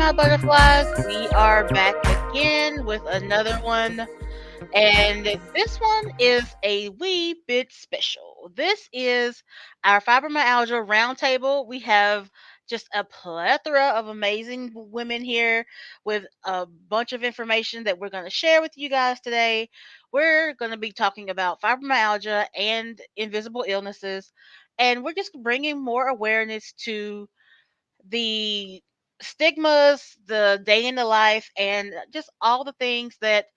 my butterflies. We are back again with another one, and this one is a wee bit special. This is our Fibromyalgia Roundtable. We have just a plethora of amazing women here with a bunch of information that we're going to share with you guys today. We're going to be talking about fibromyalgia and invisible illnesses, and we're just bringing more awareness to the stigmas, the day in the life, and just all the things that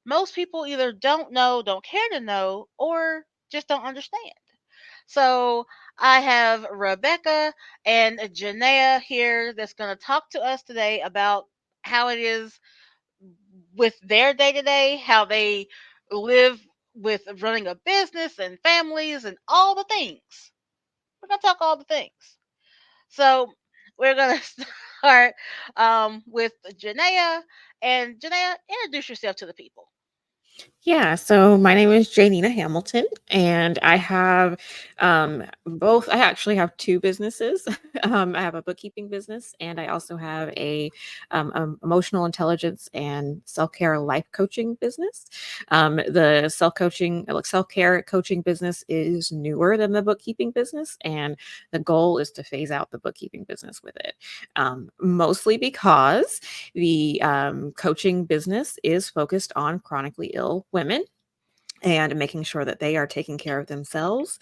most people either don't know, don't care to know, or just don't understand. So I have Rebecca and Janaea here that's going to talk to us today about how it is with their day to day, how they live with running a business and families and all the things. We're going to talk all the things. So we're gonna start with Janaea. And Janaea, introduce yourself to the people. Yeah, so my name is Janina Hamilton, and I have both. I actually have two businesses. I have a bookkeeping business, and I also have a emotional intelligence and self care life coaching business. The self care coaching business is newer than the bookkeeping business, and the goal is to phase out the bookkeeping business with it. Mostly because the coaching business is focused on chronically ill women and making sure that they are taking care of themselves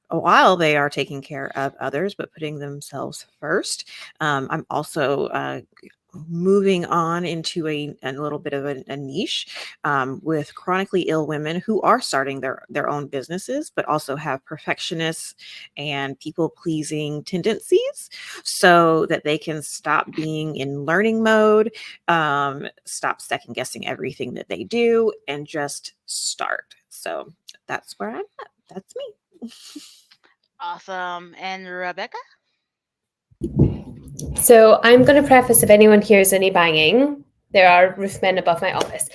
while they are taking care of others, but putting themselves first. I'm also moving on into a little bit of a niche with chronically ill women who are starting their own businesses, but also have perfectionists and people pleasing tendencies so that they can stop being in learning mode, stop second guessing everything that they do, and just start. So that's where I'm at. That's me. Awesome. And Rebecca? So I'm going to preface if anyone hears any banging, there are roofmen above my office.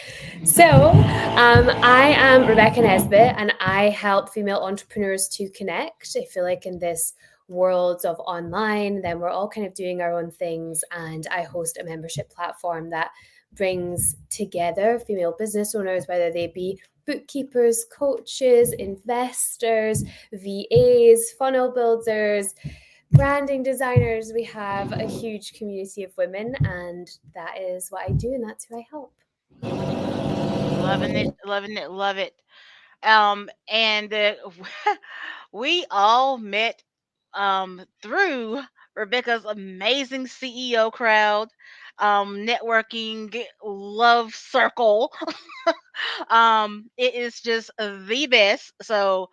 So I am Rebecca Nesbit, and I help female entrepreneurs to connect. I feel like in this world of online, then we're all kind of doing our own things, and I host a membership platform that brings together female business owners, whether they be bookkeepers, coaches, investors, VAs, funnel builders, branding designers. We have a huge community of women, and that is what I do, and that's who I help. Loving it, loving it, love it. And we all met through Rebecca's amazing CEO crowd, networking love circle. It is just the best. So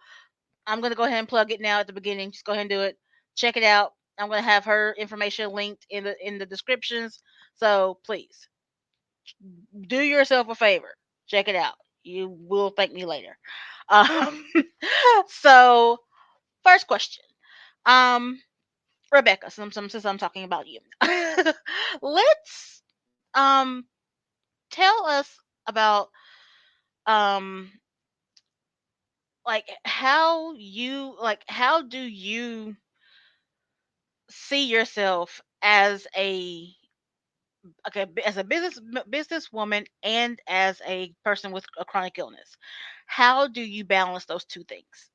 I'm gonna go ahead and plug it now at the beginning. Just go ahead and do it. Check it out. I'm gonna have her information linked in the descriptions. So please do yourself a favor. Check it out. You will thank me later. Um, so first question. Um, Rebecca, since I'm talking about you, let's tell us about um how do you see yourself as as a businesswoman and as a person with a chronic illness? How do you balance those two things?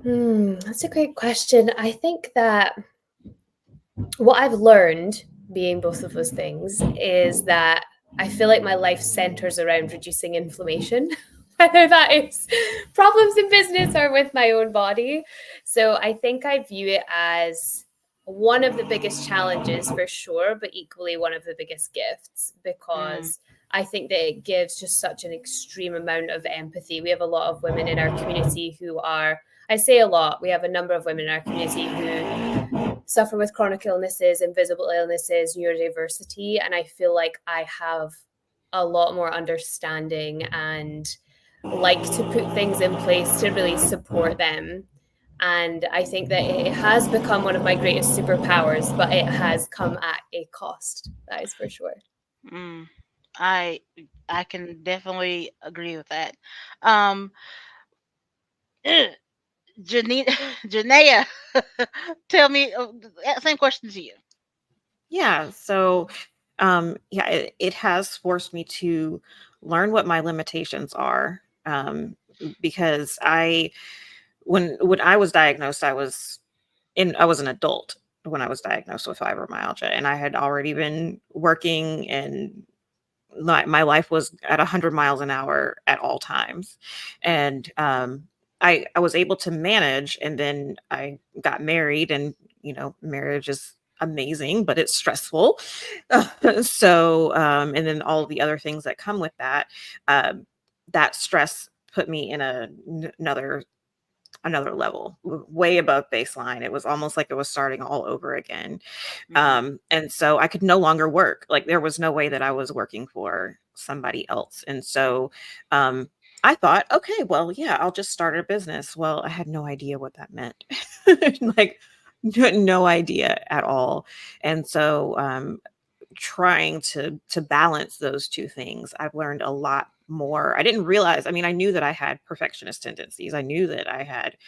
That's a great question. I think that what I've learned being both of those things is that I feel like my life centers around reducing inflammation, whether that is problems in business or with my own body. So I think I view it as one of the biggest challenges for sure, but equally one of the biggest gifts Mm, because I think that it gives just such an extreme amount of empathy. We have a lot of women in our community who are, I say a lot, we have a number of women in our community who suffer with chronic illnesses, invisible illnesses, neurodiversity. And I feel like I have a lot more understanding and like to put things in place to really support them. And I think that it has become one of my greatest superpowers, but it has come at a cost. That is for sure. mm. I I can definitely agree with that. Um, Janine, Janaea, tell me, same question to you. Yeah. So, yeah, it has forced me to learn what my limitations are. Because when I was diagnosed, I was an adult when I was diagnosed with fibromyalgia, and I had already been working, and my life was at 100 miles an hour at all times. And I was able to manage, and then I got married, and marriage is amazing, but it's stressful. So and then all the other things that come with that, um, that stress put me in another level, way above baseline. It was almost like it was starting all over again. Hmm. And so I could no longer work. Like, there was no way that I was working for somebody else. And so um, I thought, okay, well, yeah, I'll just start a business. Well, I had no idea what that meant. Like, no idea at all. And so trying to balance those two things, I've learned a lot more. I didn't realize, I mean, I knew that I had perfectionist tendencies. I knew that I had,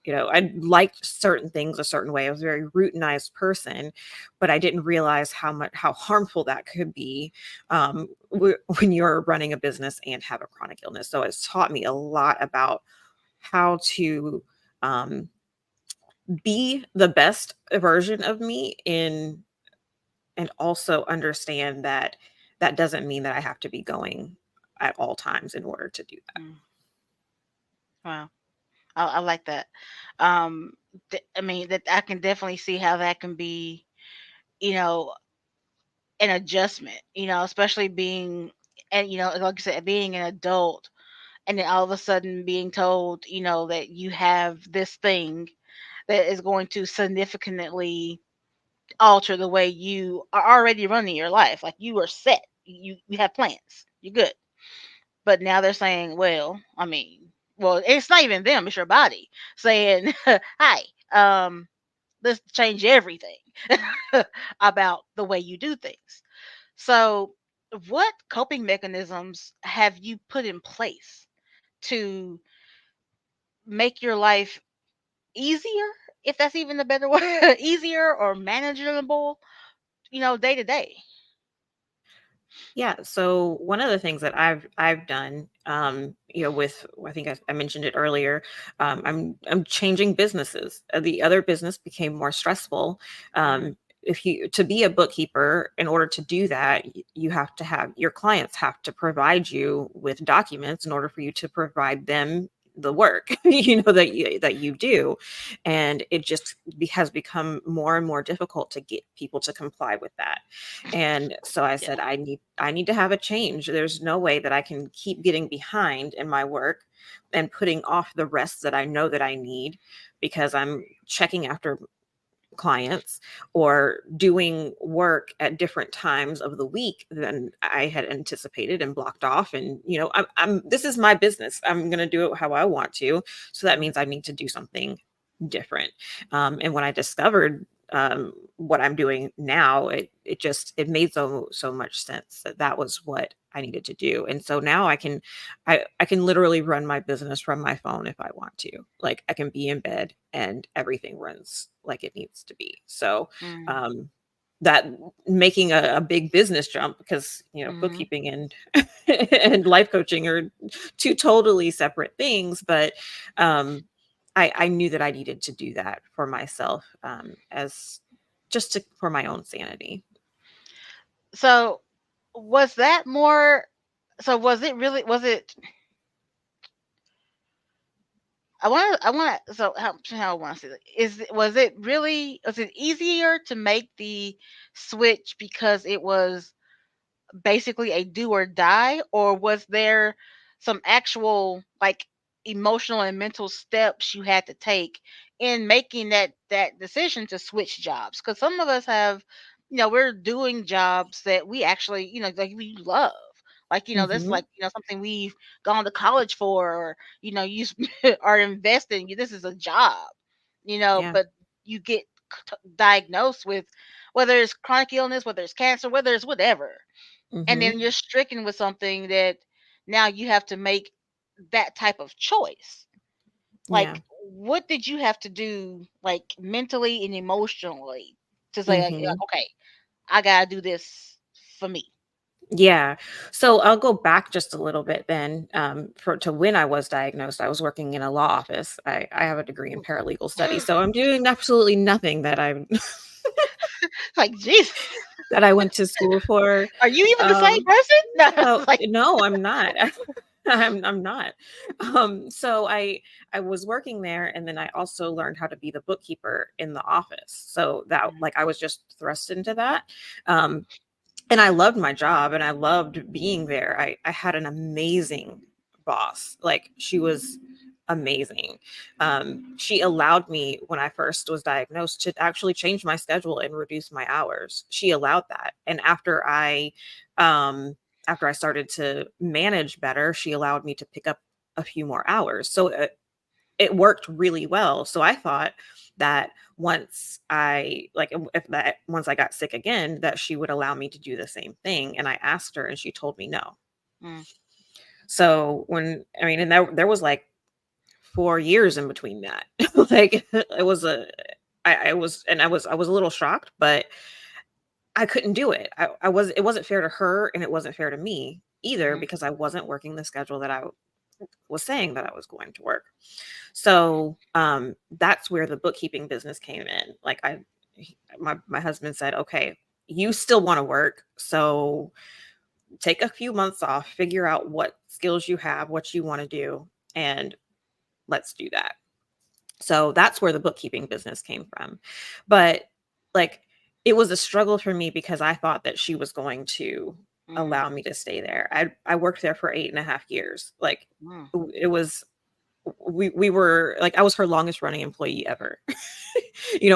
I liked certain things a certain way. I was a very routinized person, but I didn't realize how harmful that could be when you're running a business and have a chronic illness. So it's taught me a lot about how to um, be the best version of me, and also understand that that doesn't mean that I have to be going at all times in order to do that. Mm, wow, I like that. Um, I mean, that I can definitely see how that can be, you know, an adjustment. Especially being, and like I said, being an adult, and then all of a sudden being told, that you have this thing that is going to significantly alter the way you are already running your life. Like, you are set. You have plans. You're good. But now they're saying, well, I mean, well, it's not even them, it's your body saying, hi, let's change everything about the way you do things. So, what coping mechanisms have you put in place to make your life easier, if that's even a better word, easier or manageable, day to day? Yeah. So one of the things that I've done, with, I think I mentioned it earlier, I'm changing businesses. The other business became more stressful. Mm, If you to be a bookkeeper, in order to do that, you have to have your clients have to provide you with documents in order for you to provide them the work that you do. And it just has become more and more difficult to get people to comply with that. And so I yeah. said, I need to have a change. There's no way that I can keep getting behind in my work and putting off the rest that I know that I need, because I'm checking after clients or doing work at different times of the week than I had anticipated and blocked off. And I'm this is my business. I'm going to do it how I want to. So that means I need to do something different. And when I discovered what I'm doing now, it made so much sense that that was what I needed to do. And so now I can literally run my business from my phone if I want to. Like, I can be in bed and everything runs like it needs to be. So Mm, um that making a big business jump, because mm-hmm. bookkeeping and and life coaching are two totally separate things. But um I knew that I needed to do that for myself, as just for my own sanity. So, was that more? So, was it really? Was it? So how I want to say that was it really? Was it easier to make the switch because it was basically a do or die, or was there some actual, like, emotional and mental steps you had to take in making that decision to switch jobs? Because some of us have, we're doing jobs that we actually, like, we love. Like, this is, Hmm. like, something we've gone to college for, or you are investing. This is a job, Yeah. but you get diagnosed with, whether it's chronic illness, whether it's cancer, whether it's whatever, and Hmm. then you're stricken with something that now you have to make that type of choice. Yeah. Like, what did you have to do, like mentally and emotionally, to say, Hmm. okay, I gotta do this for me? Yeah. So I'll go back just a little bit then, to when I was diagnosed. I was working in a law office. I have a degree in paralegal studies, so I'm doing absolutely nothing that I Like, Jesus, that I went to school for. are you even the same Um, person? No, oh it's like, no, I'm not. I'm not. So I was working there, and then I also learned how to be the bookkeeper in the office. So that, mm, like, I was just thrust into that. Um, and I loved my job and I loved being there. I had an amazing boss. Like, she was amazing. She allowed me, when I first was diagnosed, to actually change my schedule and reduce my hours. She allowed that. And after I started to manage better, she allowed me to pick up a few more hours. So it worked really well. So I thought that once I got sick again, that she would allow me to do the same thing. And I asked her, and she told me no. mm, So and there was like 4 years in between that. Like, it was a, I was a little shocked, but I couldn't do it. It wasn't fair to her, and it wasn't fair to me either, mhm, because I wasn't working the schedule that I was saying that I was going to work. So, that's where the bookkeeping business came in. Like, my husband said, "Okay, you still want to work, so take a few months off, figure out what skills you have, what you want to do, and let's do that." So that's where the bookkeeping business came from. But, like, it was a struggle for me because I thought that she was going to mm, allow me to stay there. I worked there for 8.5 years. Like, mm. it was we were like, I was her longest running employee ever.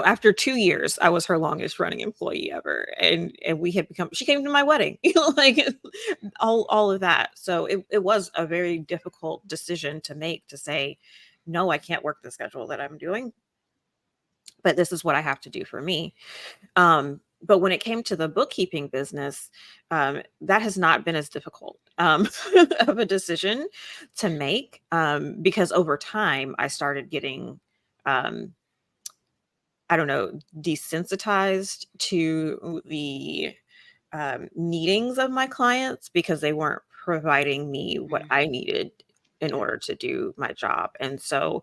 After 2 years, I was her longest running employee ever, and we had become. She came to my wedding, like, all of that. So it was a very difficult decision to make, to say, no, I can't work the schedule that I'm doing, but this is what I have to do for me. But when it came to the bookkeeping business, that has not been as difficult, of a decision to make, because over time I started getting, um, I don't know, desensitized to the, needings of my clients, because they weren't providing me what Mm, I needed in order to do my job. And so,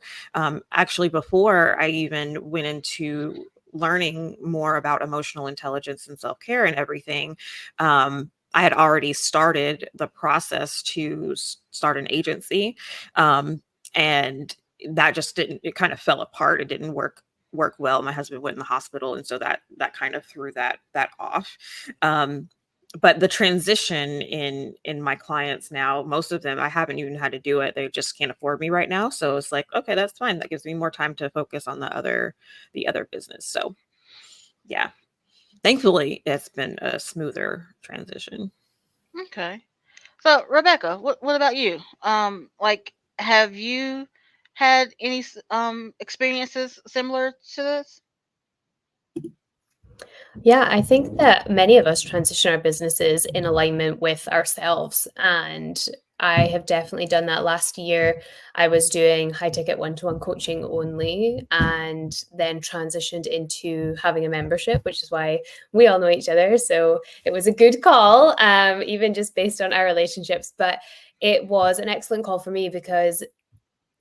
actually, before I even went into learning more about emotional intelligence and self care and everything, I had already started the process to start an agency. And that just didn't, it kind of fell apart. It didn't work well. My husband went in the hospital, and so that kind of threw that off. Um, but the transition in my clients now, most of them, I haven't even had to do it. They just can't afford me right now. So it's like, okay, that's fine. That gives me more time to focus on the other business. So yeah, thankfully it's been a smoother transition. okay. So, Rebecca, what about you? Like, have you had any experiences similar to this? Yeah, I think that many of us transition our businesses in alignment with ourselves. And I have definitely done that last year. I was doing high ticket one to one coaching only, and then transitioned into having a membership, which is why we all know each other. So it was a good call, even just based on our relationships. But it was an excellent call for me because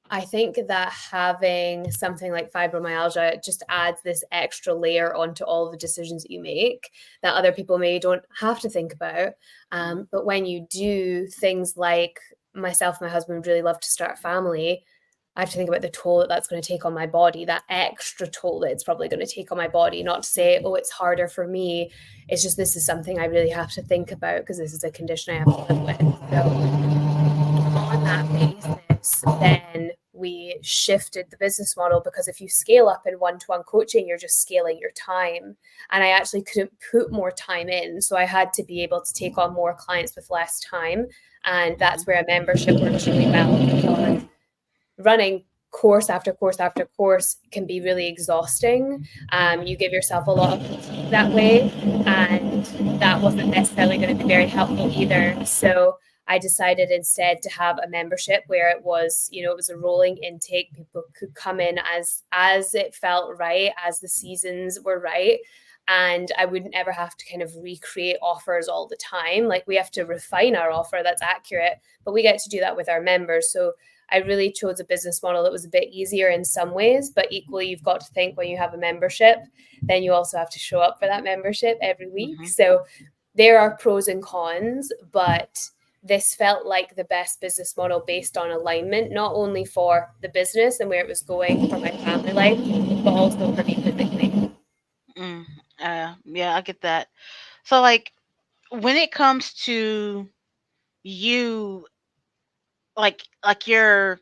I think that having something like fibromyalgia just adds this extra layer onto all the decisions that you make that other people maybe don't have to think about. Mm, But when you do things like myself, my husband would really love to start a family. I have to think about the toll that that's going to take on my body, that extra toll that it's probably going to take on my body. Not to say, mhm, oh, it's harder for me. It's just this is something I really have to think about because this is a condition I have to live with. So on that basis, then we shifted the business model because if you scale up in one-to-one coaching, you're just scaling your time. And I actually couldn't put more time in. So I had to be able to take on more clients with less time. And mhm, that's where a membership works really well because running course after course after course can be really exhausting. mhm, You give yourself a lot of fatigue that way, and that wasn't necessarily going to be very helpful either. So I decided instead to have a membership where it was, you know, it was a rolling intake. People could come in as it felt right, as the seasons were right. And I wouldn't ever have to kind of recreate offers all the time. Like, we have to refine our offer that's accurate, but we get to do that with our members. So I really chose a business model that was a bit easier in some ways, but equally, you've got to think when you have a membership, then you also have to show up for that membership every week. Mhm. So there are pros and cons, but this felt like the best business model based on alignment, not only for the business and where it was going for my family life, but also for me physically. Mm. Yeah, I get that. So, like, when it comes to you, like like your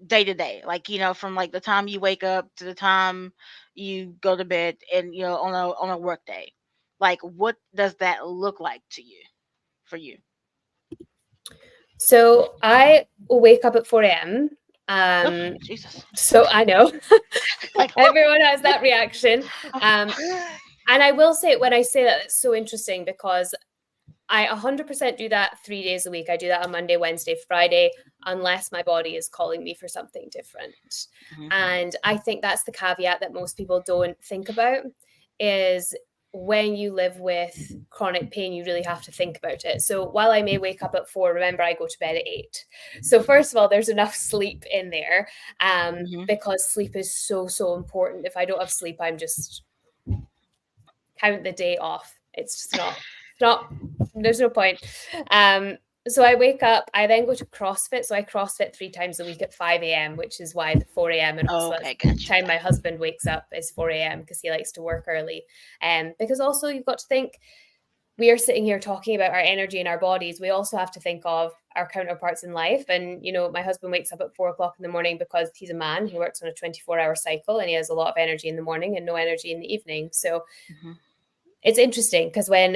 day to day, like, from like the time you wake up to the time you go to bed, and on a work day, like, what does that look like to you, for you? So I will wake up at 4 a.m. Oh, Um, Jesus. so I know Like, everyone has that reaction. Um, and I will say, when I say that, it's so interesting because I 100% do that 3 days a week. I do that on Monday, Wednesday, Friday, unless my body is calling me for something different. Mhm. And I think that's the caveat that most people don't think about is when you live with chronic pain, you really have to think about it. So while I may wake up at 4, remember I go to bed at 8. So first of all, there's enough sleep in there, Mhm. because sleep is so, so important. If I don't have sleep, I'm just count the day off. It's just not there's no point. Um, so I wake up, I then go to CrossFit. So I CrossFit 3 times a week at 5 a.m., which is why the 4 a.m. and Oh, also that's okay, the gotcha. time my husband wakes up is 4 a.m. because he likes to work early. Because also you've got to think, we are sitting here talking about our energy and our bodies. We also have to think of our counterparts in life. And, you know, my husband wakes up at 4 o'clock in the morning because he's a man. He works on a 24-hour cycle and he has a lot of energy in the morning and no energy in the evening. So Mhm. it's interesting because when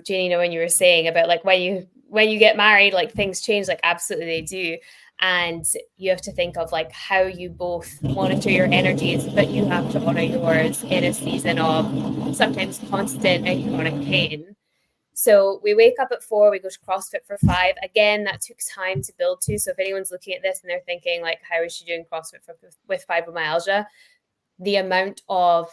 Janina, when you were saying about like when you get married, like things change, like absolutely they do. And you have to think of like how you both monitor your energies, but you have to honor yours in a season of sometimes constant and chronic pain. So we wake up at 4, we go to CrossFit for 5. Again, that took time to build to. So if anyone's looking at this and they're thinking like, how is she doing CrossFit with fibromyalgia? The amount of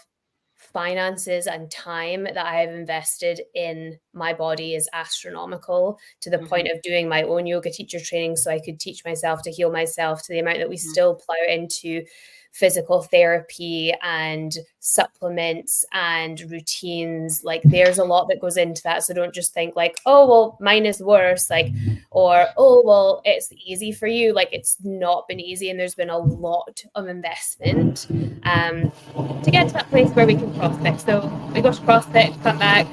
finances and time that I have invested in my body is astronomical, to the point Mhm. of doing my own yoga teacher training so I could teach myself to heal myself, to the amount that we Mhm. still plow into physical therapy and supplements and routines. Like, there's a lot that goes into that. So don't just think like, oh well, mine is worse, like, or oh well, it's easy for you. Like, it's not been easy, and there's been a lot of investment to get to that place where we can CrossFit. So we go to CrossFit, come back,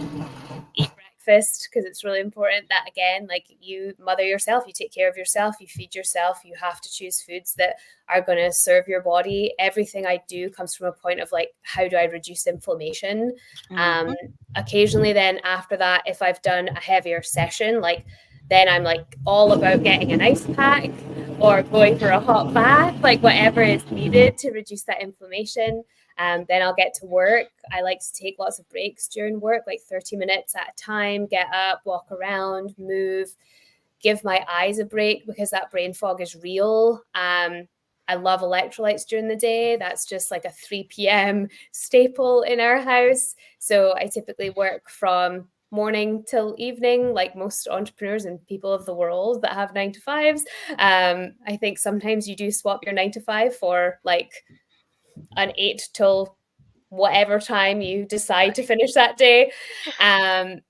eat breakfast, because it's really important that, again, like, you mother yourself, you take care of yourself, you feed yourself, you have to choose foods that are going to serve your body. Everything I do comes from a point of like, how do I reduce inflammation? um Mhm. Occasionally then after that, if I've done a heavier session, like, then I'm like all about getting an ice pack or going for a hot bath, like whatever is needed to reduce that inflammation. Then I'll get to work. I like to take lots of breaks during work, like 30 minutes at a time, get up, walk around, move, give my eyes a break because that brain fog is real. I love electrolytes during the day. That's just like a 3 p.m. staple in our house. So I typically work from morning till evening, like most entrepreneurs and people of the world that have 9 to 5s. I think sometimes you do swap your 9 to 5 for like an 8 till whatever time you decide to finish that day. Um,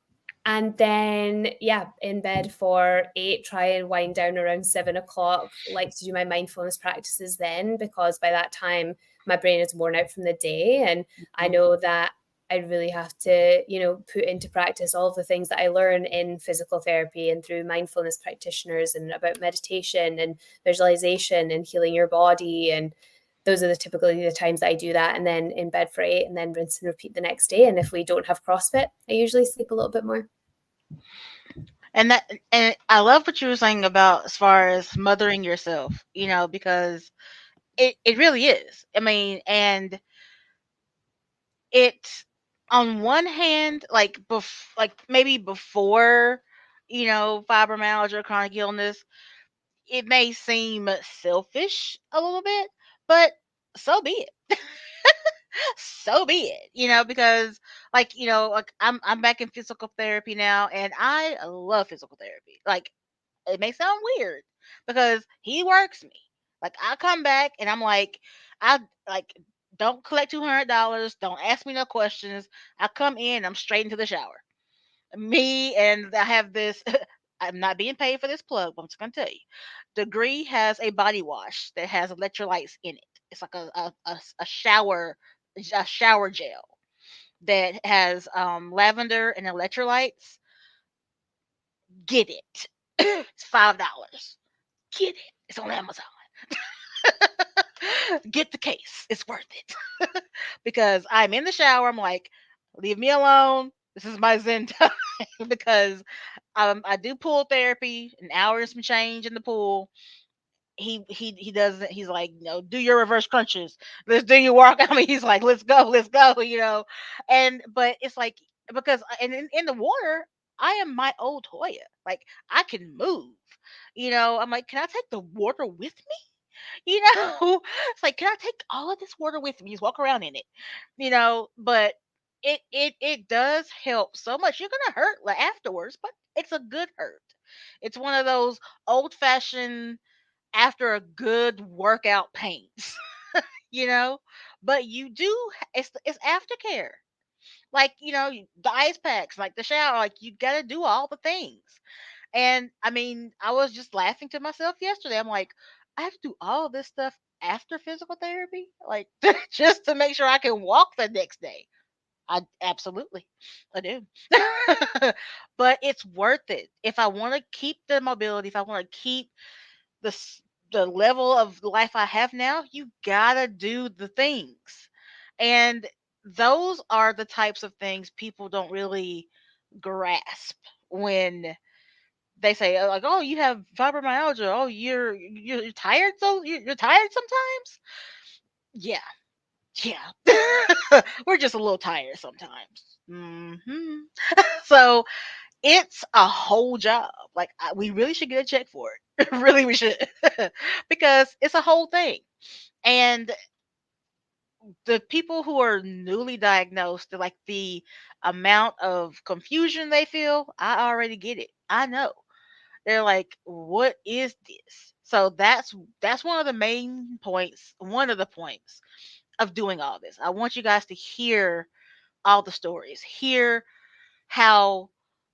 and then, yeah, in bed for 8, try and wind down around 7 o'clock. Like to do my mindfulness practices then, because by that time, my brain is worn out from the day. And I Mhm. know that I really have to, you know, put into practice all of the things that I learn in physical therapy and through mindfulness practitioners and about meditation and visualization and healing your body. And those are typically the times that I do that, and then in bed for 8 and then rinse and repeat the next day. And if we don't have CrossFit, I usually sleep a little bit more. And I love what you were saying about as far as mothering yourself, because it really is. I mean, and it's, on one hand, like maybe before fibromyalgia, chronic illness, it may seem selfish a little bit, but so be it. So be it, because like I'm back in physical therapy now, and I love physical therapy. Like, it may sound weird because he works me. Like, I come back and I'm like, I like don't collect $200. Don't ask me no questions. I come in, I'm straight into the shower. Me and I have this. I'm not being paid for this plug, but I'm just gonna tell you. Degree has a body wash that has electrolytes in it. It's like a shower gel that has lavender and electrolytes. Get it. It's $5. Get it. It's on Amazon. Get the case. It's worth it. Because I'm in the shower. I'm like, leave me alone. This is my Zen time. Because I do pool therapy, an hour and some change in the pool. He doesn't. He's like, do your reverse crunches. Let's do your walk. I mean, he's like, let's go. And but it's like, because and in the water, I am my old Hoya. Like, I can move. I'm like, can I take the water with me? It's like, can I take all of this water with me? Just walk around in it, But it does help so much. You're gonna hurt like afterwards, but it's a good hurt. It's one of those old fashioned after a good workout pains, you know. But you do it's aftercare. Like, the ice packs, like the shower, like you gotta do all the things. And I mean, I was just laughing to myself yesterday. I'm like, I have to do all this stuff after physical therapy, like just to make sure I can walk the next day. I absolutely, I do. But it's worth it if I want to keep the mobility. If I want to keep the s- the level of life I have now, you gotta do the things, and those are the types of things people don't really grasp when they say, like, oh, you have fibromyalgia. Oh, you're tired. So you're tired sometimes. Yeah, yeah. We're just a little tired sometimes. So it's a whole job. Like, we really should get a check for it. Really, we should, because it's a whole thing. And the people who are newly diagnosed, like the amount of confusion they feel, I already get it. I know. They're like, "What is this?" So that's one of the main points, one of the points of doing all this. I want you guys to hear all the stories, hear how,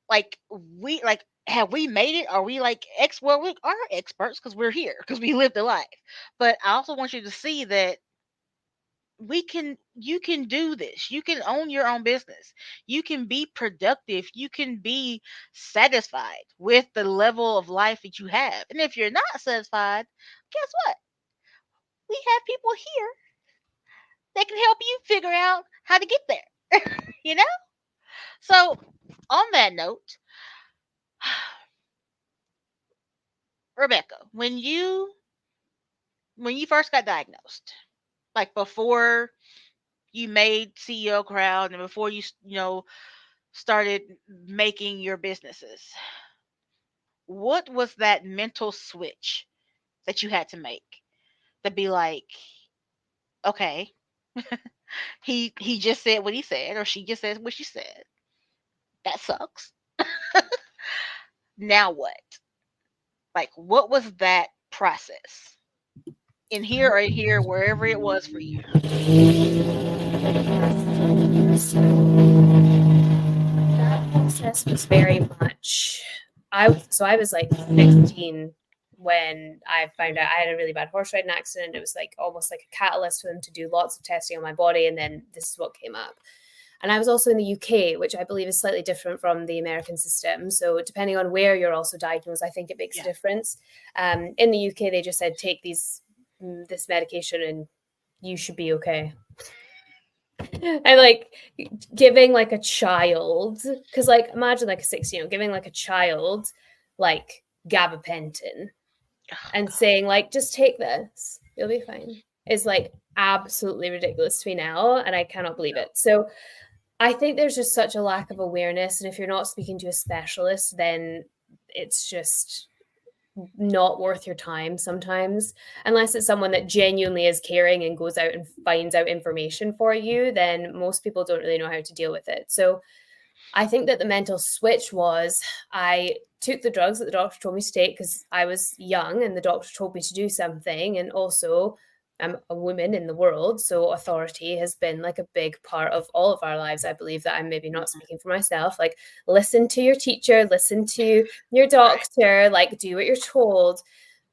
like, we like have we made it? Are we like well, we are experts because we're here because we lived a life. But I also want you to see that you can do this. You can own your own business. You can be productive. You can be satisfied with the level of life that you have. And if you're not satisfied, guess what? We have people here that can help you figure out how to get there. you know? So, on that note, Rebecca, when you first got diagnosed, like before you made CEO Crowd and before you started making your businesses, what was that mental switch that you had to make to be like, okay, he just said what he said, or she just said what she said. That sucks. Now what? Like, what was that process in here or in here, wherever it was for you? That process was very much. I was like 15 when I found out I had a really bad horse riding accident. It was like almost like a catalyst for them to do lots of testing on my body, and then this is what came up. And I was also in the UK, which I believe is slightly different from the American system. So depending on where you're also diagnosed, I think it makes a Yeah. difference. In the UK, they just said take this medication and you should be okay. And like giving like a child, because like imagine like a 16, giving like a child like gabapentin Oh, and God. saying like just take this, you'll be fine, is like absolutely ridiculous to me now, and I cannot believe it. So I think there's just such a lack of awareness, and if you're not speaking to a specialist, then it's just not worth your time sometimes, unless it's someone that genuinely is caring and goes out and finds out information for you. Then most people don't really know how to deal with it. So I think that the mental switch was, I took the drugs that the doctor told me to take because I was young and the doctor told me to do something. And also, I'm a woman in the world. So authority has been like a big part of all of our lives. I believe that. I'm maybe not speaking for myself. Like, listen to your teacher, listen to your Right. doctor, like, do what you're told.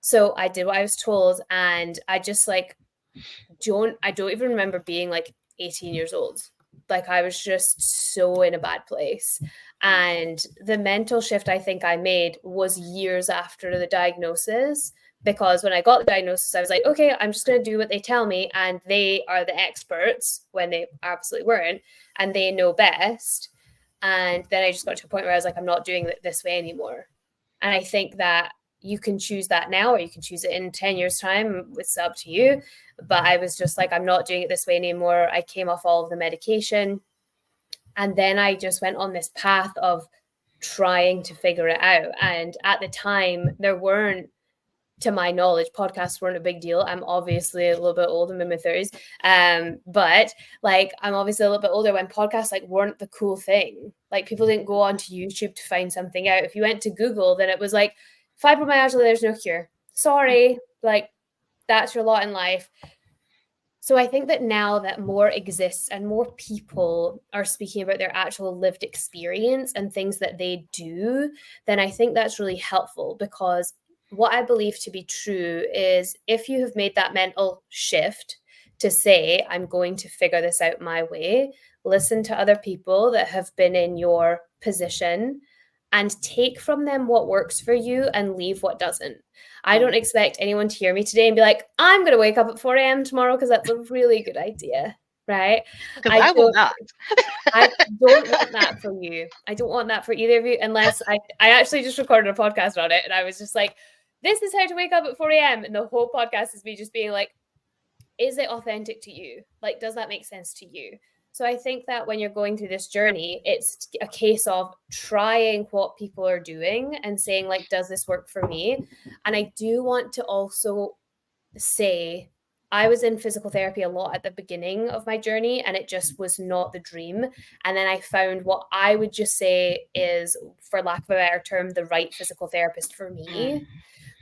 So I did what I was told. And I just like, I don't even remember being like 18 years old. Like, I was just so in a bad place. And the mental shift I think I made was years after the diagnosis, because when I got the diagnosis, I was like, okay, I'm just going to do what they tell me. And they are the experts when they absolutely weren't. And they know best. And then I just got to a point where I was like, I'm not doing it this way anymore. And I think that you can choose that now, or you can choose it in 10 years' time. It's up to you. But I was just like, I'm not doing it this way anymore. I came off all of the medication. And then I just went on this path of trying to figure it out. And at the time, there weren't, to my knowledge, podcasts weren't a big deal. I'm obviously a little bit old. I'm in my 30s. But like, I'm obviously a little bit older when podcasts like weren't the cool thing. Like, people didn't go onto YouTube to find something out. If you went to Google, then it was like, fibromyalgia, there's no cure. Sorry. Like, that's your lot in life. So I think that now that more exists and more people are speaking about their actual lived experience and things that they do, then I think that's really helpful, because what I believe to be true is, if you have made that mental shift to say, I'm going to figure this out my way, listen to other people that have been in your position and take from them what works for you and leave what doesn't. I don't expect anyone to hear me today and be like, I'm going to wake up at 4 a.m. tomorrow because that's a really good idea, right? Because I I will don't. not. I don't want that for you. I don't want that for either of you, unless I actually just recorded a podcast on it, and I was just like, this is how to wake up at 4 a.m. And the whole podcast is me just being like, is it authentic to you? Like, does that make sense to you? So I think that when you're going through this journey, it's a case of trying what people are doing and saying, like, does this work for me? And I do want to also say, I was in physical therapy a lot at the beginning of my journey, and it just was not the dream. And then I found what I would just say is, for lack of a better term, the right physical therapist for me.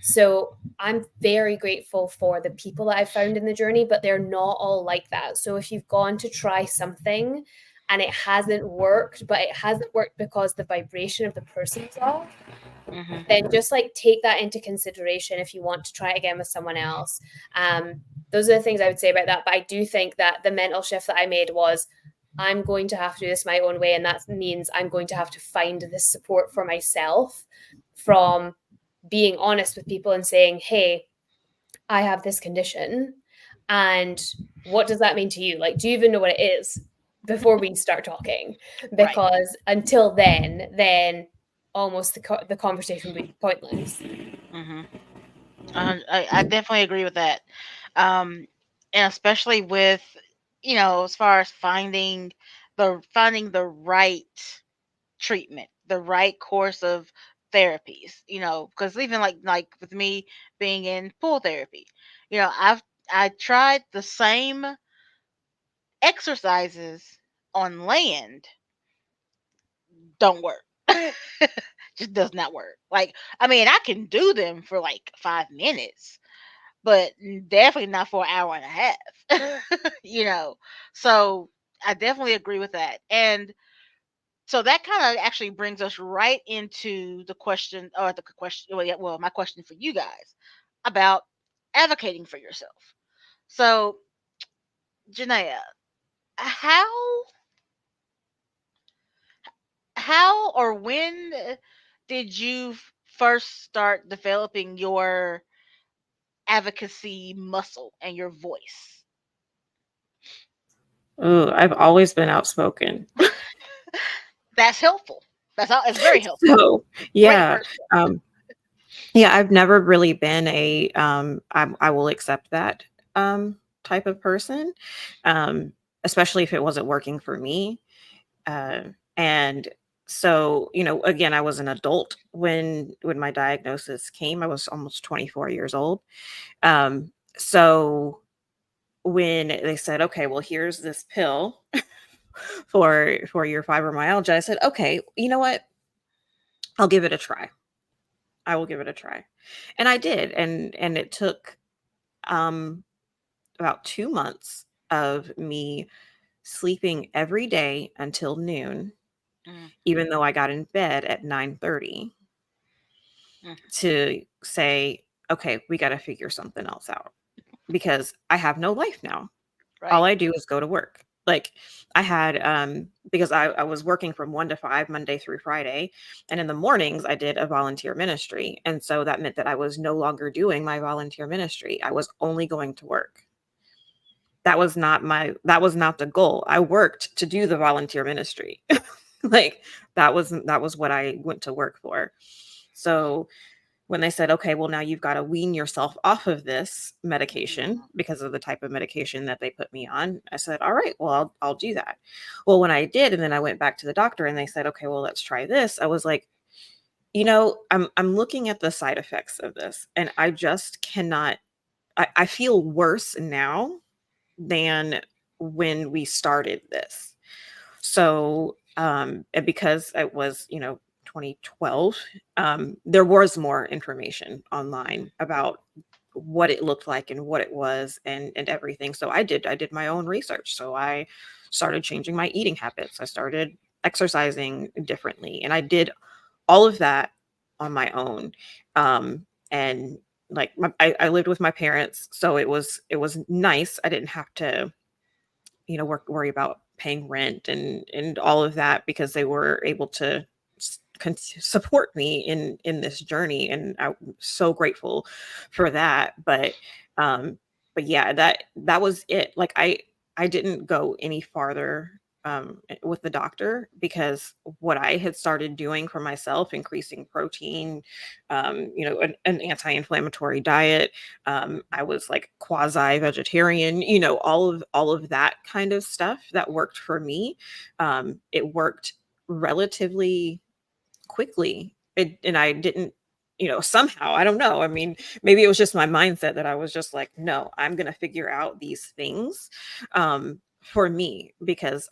So I'm very grateful for the people that I've found in the journey, but they're not all like that. So if you've gone to try something and it hasn't worked, but it hasn't worked because the vibration of the person's off, then just like take that into consideration if you want to try it again with someone else. Those are the things I would say about that. But I do think that the mental shift that I made was, I'm going to have to do this my own way. And that means I'm going to have to find this support for myself, from being honest with people and saying, hey, I have this condition. And what does that mean to you? Like, do you even know what it is before we start talking? Right. Because until then almost the conversation will be pointless. Mm-hmm. I definitely agree with that. Um, and especially with, as far as finding the right treatment, the right course of therapies, because even like with me being in pool therapy, I tried the same exercises on land, don't work. Just does not work. Like, I mean, I can do them for like 5 minutes, but definitely not for an hour and a half. So I definitely agree with that. And so that kind of actually brings us right into the question, or the question, well, yeah, well, my question for you guys about advocating for yourself. So, Janaea, how how or when did you first start developing your advocacy muscle and your voice? Oh, I've always been outspoken. That's helpful. It's very helpful. So, Great yeah. first step. Um, yeah, I've never really been I will accept that type of person, um, especially if it wasn't working for me. And So, again, I was an adult when my diagnosis came. I was almost 24 years old. So when they said, okay, well, here's this pill for your fibromyalgia, I said, okay, you know what? I'll give it a try. I will give it a try. And I did. And it took um about 2 months of me sleeping every day until noon, Mm, even though I got in bed at 9:30, mm, to say, okay, we got to figure something else out because I have no life now. All right. I do is go to work. Like I had, because I was working from 1 to 5, Monday through Friday. And in the mornings, I did a volunteer ministry. And so that meant that I was no longer doing my volunteer ministry. I was only going to work. That was not the goal. I worked to do the volunteer ministry. Like that was what I went to work for. So when they said, okay, well, now you've got to wean yourself off of this medication Mhm. because of the type of medication that they put me on, I said, all right, well, I'll do that. Well, when I did, and then I went back to the doctor and they said, okay, well, let's try this. I was like, I'm looking at the side effects of this and I just cannot, I feel worse now than when we started this. So, and because it was, 2012, there was more information online about what it looked like and what it was and everything. So I did my own research. So I started changing my eating habits. I started exercising differently, and I did all of that on my own. And like I lived with my parents, so it was nice. I didn't have to worry about paying rent and all of that because they were able to support me in this journey, and I'm so grateful for that. Um but yeah, that was it. Like I didn't go any farther with the doctor because what I had started doing for myself, increasing protein, an anti-inflammatory diet, I was like quasi vegetarian, all of that kind of stuff that worked for me. It worked relatively quickly. And I didn't, somehow, I don't know. I mean, maybe it was just my mindset that I was just like, no, I'm going to figure out these things for me because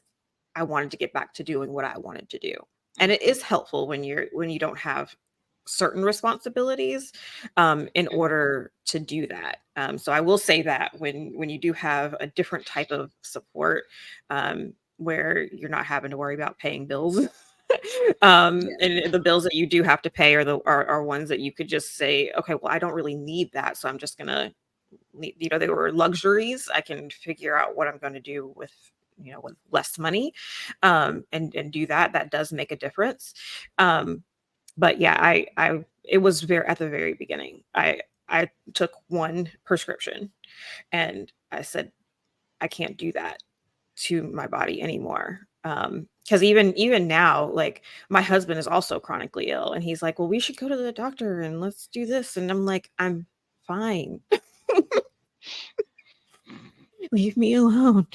I wanted to get back to doing what I wanted to do. And it Mhm. is helpful when you don't have certain responsibilities in Mhm. order to do that. So I will say that when you do have a different type of support, where you're not having to worry about paying bills, Yeah. and the bills that you do have to pay are ones that you could just say, okay, well, I don't really need that, so I'm just gonna, they were luxuries. I can figure out what I'm going to do with less money, and do that. That does make a difference. Um, but yeah, it was very at the very beginning. I took one prescription and I said, I can't do that to my body anymore. Because even now, like my husband is also chronically ill, and he's like, well, we should go to the doctor and let's do this. And I'm like, I'm fine. Leave me alone.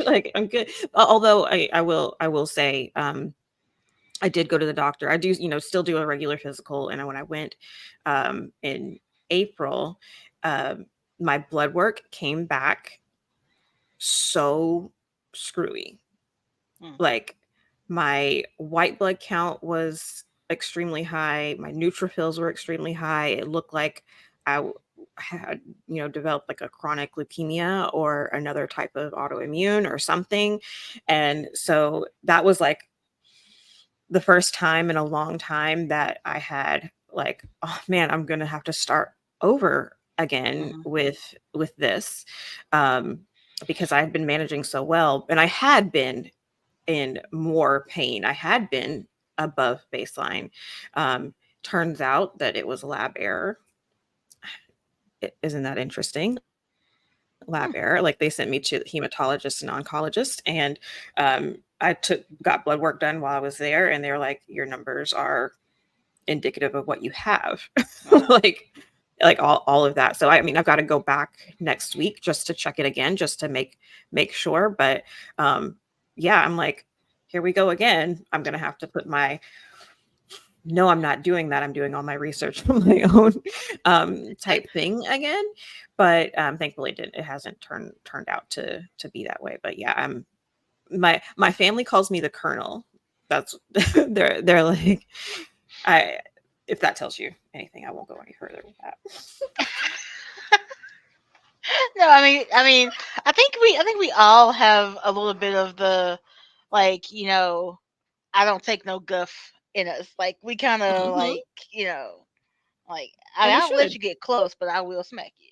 Like I'm good. Although I will say, I did go to the doctor. I do, still do a regular physical. And when I went in April, um, my blood work came back so screwy. Mm, Like my white blood count was extremely high. My neutrophils were extremely high. It looked like had, developed like a chronic leukemia or another type of autoimmune or something. And so that was like the first time in a long time that I had like, oh man, I'm gonna have to start over again mhm, with this, um, because I had been managing so well, and I had been in more pain. I had been above baseline. Um, Turns out that it was lab error. Isn't that interesting? Lab error. Like they sent me to the hematologist and oncologist, and I got blood work done while I was there, and they're like, your numbers are indicative of what you have. wow. like like all of that. So I mean, I've got to go back next week just to check it again, just to make sure. But um yeah, I'm like, here we go again. I'm going to have to put my, no, I'm not doing that. I'm doing all my research on my own type thing again. But thankfully it hasn't turned out to be that way. But yeah, my family calls me the Colonel. That's they're like, I if that tells you anything, I won't go any further with that. No, I think we all have a little bit of the, like, I don't take no guff in us. Like, we kind of Hmm. like, like, And you I'll let should. you get close, but I will smack you.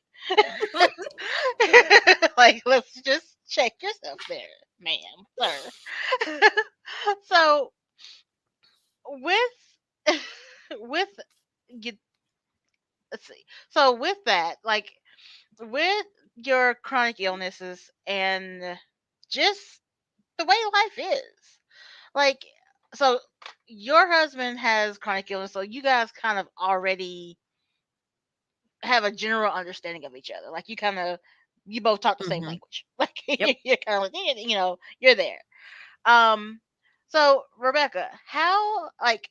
Like, let's just check yourself there, ma'am, sir. So with with you, let's see. So with that, like, with your chronic illnesses and just the way life is, like, so your husband has chronic illness, so you guys kind of already have a general understanding of each other. Like, you both talk the same Hmm. language. Like, Yep. you're kind of like, you're there. Um, so Rebecca, how, like,